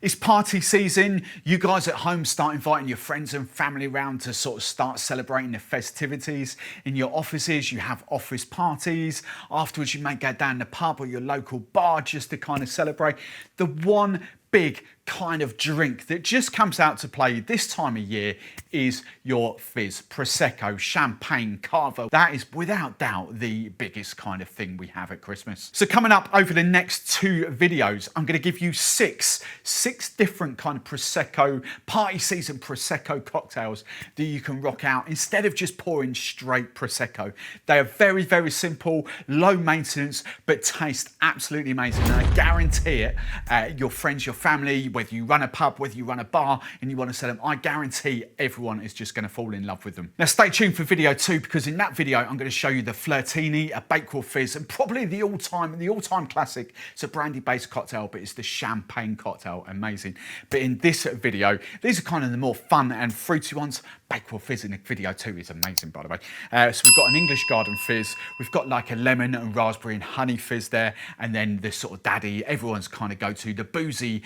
It's party season. You guys at home start inviting your friends and family around to sort of start celebrating the festivities. In your offices, you have office parties. Afterwards, you may go down the pub or your local bar just to kind of celebrate. The one big kind of drink that just comes out to play this time of year is your Fizz, Prosecco, Champagne, Cava. That is without doubt the biggest kind of thing we have at Christmas. So coming up over the next two videos, I'm going to give you six different kind of Prosecco, party season Prosecco cocktails that you can rock out instead of just pouring straight Prosecco. They are very, very simple, low maintenance, but taste absolutely amazing. And I guarantee it, your friends, your family, whether you run a pub, whether you run a bar and you want to sell them, I guarantee everyone is just going to fall in love with them. Now stay tuned for video 2, because in that video I'm going to show you the Flirtini, a Bakewell Fizz, and probably the all-time classic. It's a brandy-based cocktail, but it's the champagne cocktail. Amazing. But in this video, these are kind of the more fun and fruity ones. Bakewell Fizz in video 2 is amazing, by the way. So we've got an English Garden Fizz, we've got like a lemon and raspberry and honey fizz there, and then the sort of daddy, everyone's kind of go-to, the Boozy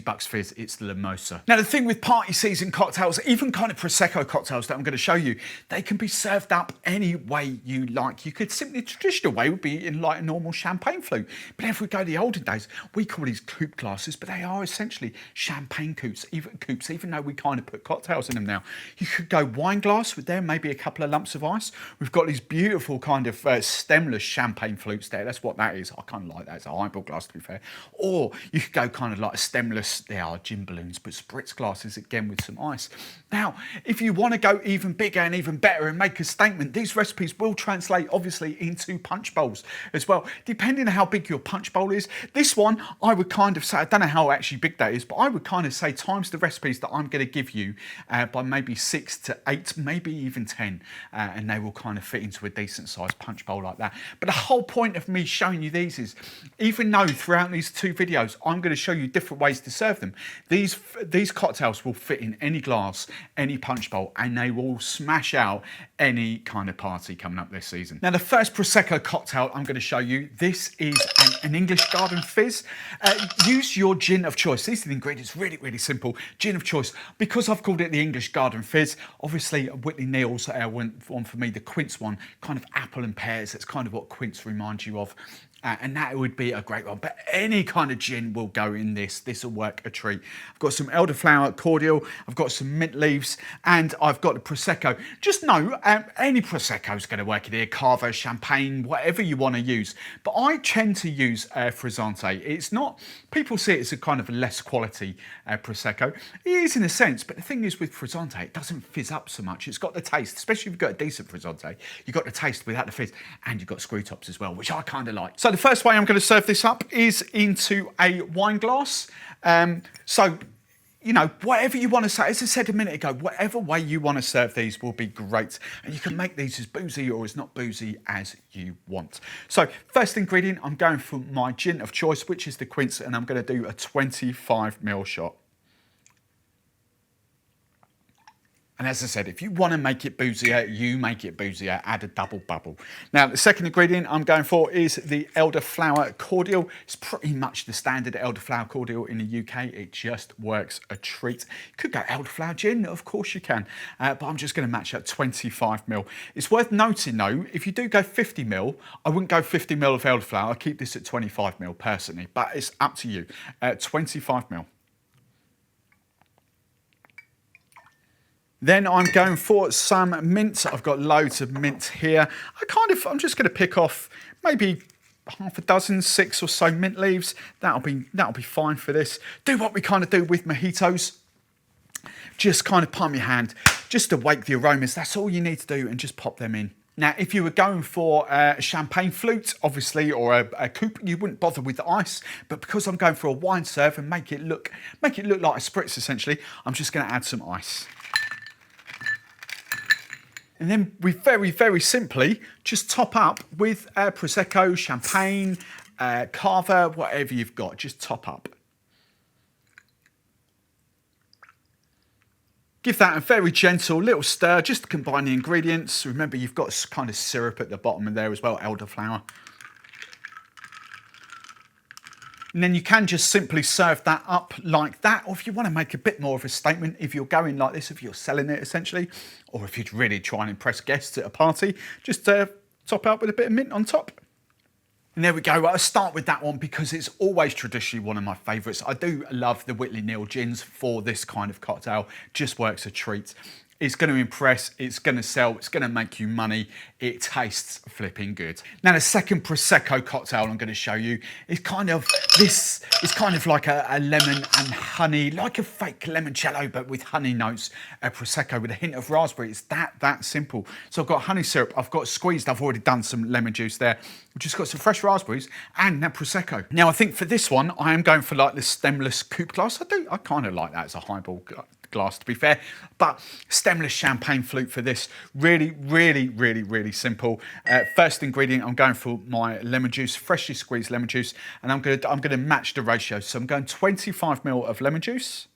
Bucks Fizz, it's the Mimosa. Now the thing with party season cocktails, even kind of Prosecco cocktails that I'm going to show you, they can be served up any way you like. You could simply, the traditional way would be in like a normal champagne flute. But if we go to the olden days, we call these coupe glasses, but they are essentially champagne coupes, even though we kind of put cocktails in them now. You could go wine glass with there, maybe a couple of lumps of ice. We've got these beautiful kind of stemless champagne flutes there. That's what that is. I kind of like that. It's a highball glass, to be fair. Or you could go kind of like a stemless, they are gin balloons, but spritz glasses again with some ice. Now, if you want to go even bigger and even better and make a statement, these recipes will translate obviously into punch bowls as well, depending on how big your punch bowl is. This one, I would kind of say, I don't know how actually big that is, but I would kind of say times the recipes that I'm going to give you by maybe 6 to 8, maybe even 10, and they will kind of fit into a decent sized punch bowl like that. But the whole point of me showing you these is, even though throughout these two videos I'm going to show you different ways to serve them, these cocktails will fit in any glass, any punch bowl, and they will smash out any kind of party coming up this season. Now the first Prosecco cocktail I'm going to show you, this is an English Garden Fizz. Use your gin of choice. These are the ingredients, really, really simple. Gin of choice. Because I've called it the English Garden Fizz, obviously Whitley Neal's went on for me, the quince one, kind of apple and pears. That's kind of what quince reminds you of. And that would be a great one, but any kind of gin will go in this. This will work a treat. I've got some Elderflower Cordial, I've got some mint leaves, and I've got the Prosecco. Just know, any Prosecco is going to work in here, Cava, Champagne, whatever you want to use. But I tend to use Frizzante. It's not, people see it as a kind of less quality Prosecco. It is in a sense, but the thing is with Frizzante, it doesn't fizz up so much. It's got the taste, especially if you've got a decent Frizzante. You've got the taste without the fizz, and you've got screw tops as well, which I kind of like. So the first way I'm going to serve this up is into a wine glass. So, you know, whatever you want to say, as I said a minute ago, whatever way you want to serve these will be great. And you can make these as boozy or as not boozy as you want. So first ingredient, I'm going for my gin of choice, which is the quince, and I'm going to do a 25ml shot. And as I said, if you want to make it boozier, you make it boozier, add a double bubble. Now, the second ingredient I'm going for is the Elderflower Cordial. It's pretty much the standard Elderflower Cordial in the UK. It just works a treat. You could go Elderflower Gin, of course you can, but I'm just going to match up 25ml. It's worth noting though, if you do go 50ml, I wouldn't go 50ml of Elderflower. I keep this at 25ml personally, but it's up to you. 25ml. Then I'm going for some mint. I've got loads of mint here. I'm just going to pick off maybe half a dozen, 6 or so mint leaves. That'll be fine for this. Do what we kind of do with mojitos. Just kind of palm your hand, just to wake the aromas. That's all you need to do, and just pop them in. Now, if you were going for a champagne flute, obviously, or a coupe, you wouldn't bother with the ice. But because I'm going for a wine serve and make it look like a spritz, essentially, I'm just going to add some ice. And then we very, very simply just top up with Prosecco, Champagne, Cava, whatever you've got, just top up. Give that a very gentle little stir, just to combine the ingredients. Remember, you've got kind of syrup at the bottom of there as well, elderflower. And then you can just simply serve that up like that, or if you want to make a bit more of a statement, if you're going like this, if you're selling it essentially, or if you'd really try and impress guests at a party, just top out with a bit of mint on top. And there we go. I'll start with that one because it's always traditionally one of my favourites. I do love the Whitley Neal gins for this kind of cocktail. Just works a treat. It's going to impress, it's going to sell, it's going to make you money. It tastes flipping good. Now the second Prosecco cocktail I'm going to show you is kind of this. It's kind of like a lemon and honey, like a fake limoncello, but with honey notes. A Prosecco with a hint of raspberry. It's that simple. So I've got honey syrup. I've got squeezed. I've already done some lemon juice there. I've just got some fresh raspberries and that Prosecco. Now I think for this one I am going for like the stemless coupe glass. I kind of like that as a highball glass, to be fair, but stemless champagne flute for this. Really simple. First ingredient, I'm going for my lemon juice, freshly squeezed lemon juice, and I'm gonna match the ratio. So I'm going 25 ml of lemon juice.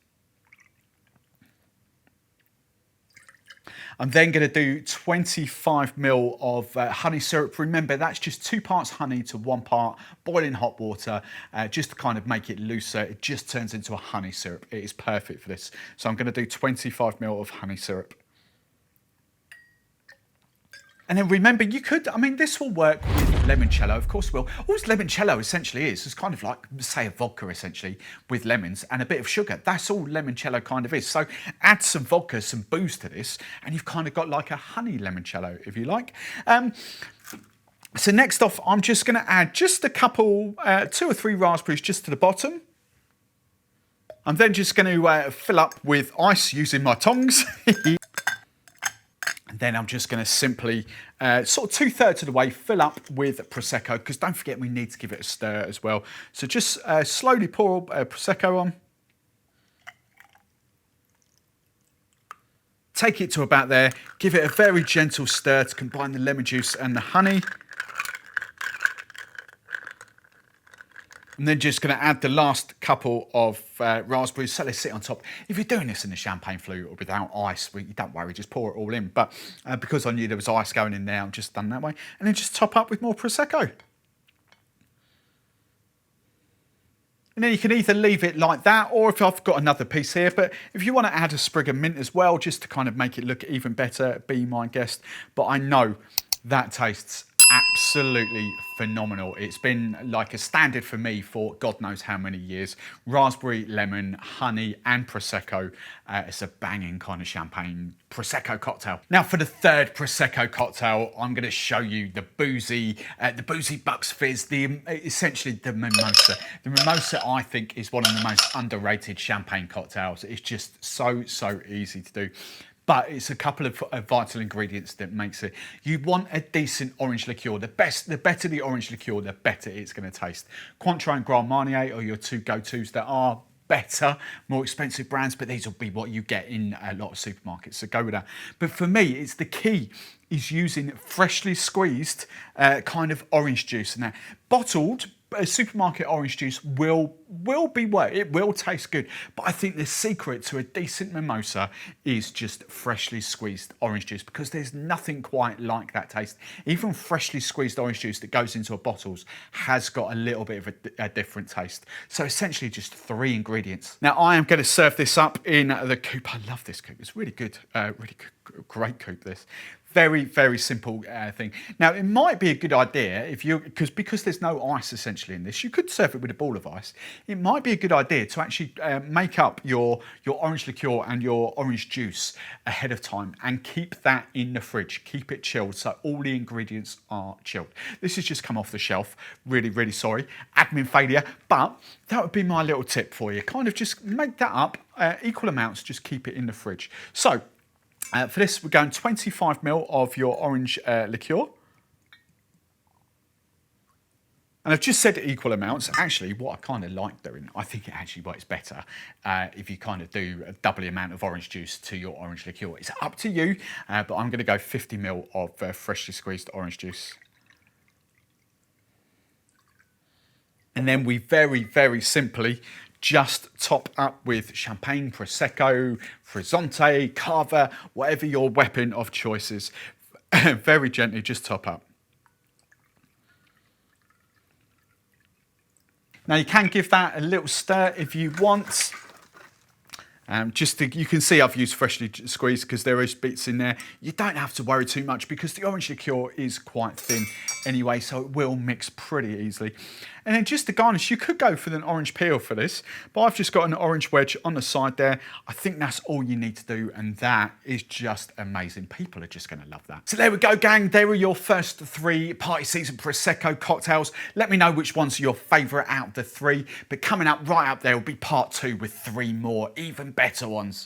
I'm then going to do 25 ml of honey syrup. Remember, that's just 2 parts honey to 1 part boiling hot water, just to kind of make it looser. It just turns into a honey syrup. It is perfect for this. So I'm going to do 25 ml of honey syrup. And then remember, you could, I mean, this will work with limoncello, of course it will. All limoncello essentially is kind of like, say, a vodka essentially with lemons and a bit of sugar. That's all limoncello kind of is. So add some vodka, some booze to this, and you've kind of got like a honey limoncello, if you like. So next off, I'm just going to add just a couple, 2 or 3 raspberries just to the bottom. I'm then just going to fill up with ice using my tongs. And then I'm just going to simply, sort of 2/3 of the way, fill up with Prosecco, because don't forget we need to give it a stir as well. So just slowly pour Prosecco on. Take it to about there, give it a very gentle stir to combine the lemon juice and the honey. And then just going to add the last couple of raspberries, so they sit on top. If you're doing this in a champagne flute or without ice, well, don't worry, just pour it all in. But because I knew there was ice going in there, I've just done that way. And then just top up with more Prosecco. And then you can either leave it like that, or if I've got another piece here, but if you want to add a sprig of mint as well, just to kind of make it look even better, be my guest. But I know that tastes absolutely phenomenal. It's been like a standard for me for God knows how many years. Raspberry, lemon, honey and Prosecco. It's a banging kind of champagne Prosecco cocktail. Now for the third Prosecco cocktail, I'm going to show you the Boozy Bucks Fizz, essentially the Mimosa. The Mimosa, I think, is one of the most underrated champagne cocktails. It's just so easy to do. But it's a couple of vital ingredients that makes it. You want a decent orange liqueur. The better the orange liqueur, the better it's going to taste. Cointreau and Grand Marnier are your 2 go-tos that are better, more expensive brands, but these will be what you get in a lot of supermarkets, so go with that. But for me, it's the key is using freshly squeezed kind of orange juice. Now, bottled supermarket orange juice will be work. It will taste good, but I think the secret to a decent mimosa is just freshly squeezed orange juice, because there's nothing quite like that taste. Even freshly squeezed orange juice that goes into bottles has got a little bit of a different taste. So essentially just 3 ingredients. Now I am going to serve this up in the coupe. I love this coupe. It's really good, great coupe this. Very simple thing. Now it might be a good idea if you, because there's no ice essentially in this, you could serve it with a ball of ice. It might be a good idea to actually make up your orange liqueur and your orange juice ahead of time and keep that in the fridge. Keep it chilled so all the ingredients are chilled. This has just come off the shelf. Really sorry. Admin failure, but that would be my little tip for you. Kind of just make that up, equal amounts, just keep it in the fridge. So for this, we're going 25 ml of your orange liqueur. And I've just said equal amounts. Actually, what I kind of like doing, I think it actually works better if you kind of do a double the amount of orange juice to your orange liqueur. It's up to you, but I'm going to go 50 ml of freshly squeezed orange juice. And then we very simply just top up with champagne, Prosecco, Frizzante, Cava, whatever your weapon of choice is. Very gently just top up. Now you can give that a little stir if you want. You can see I've used freshly squeezed because there is bits in there. You don't have to worry too much because the orange liqueur is quite thin anyway, so it will mix pretty easily. And then just to garnish, you could go for an orange peel for this, but I've just got an orange wedge on the side there. I think that's all you need to do, and that is just amazing. People are just going to love that. So there we go, gang. There are your first 3 party season Prosecco cocktails. Let me know which ones are your favourite out of the 3, but coming up right up there will be part 2 with 3 more, even better ones.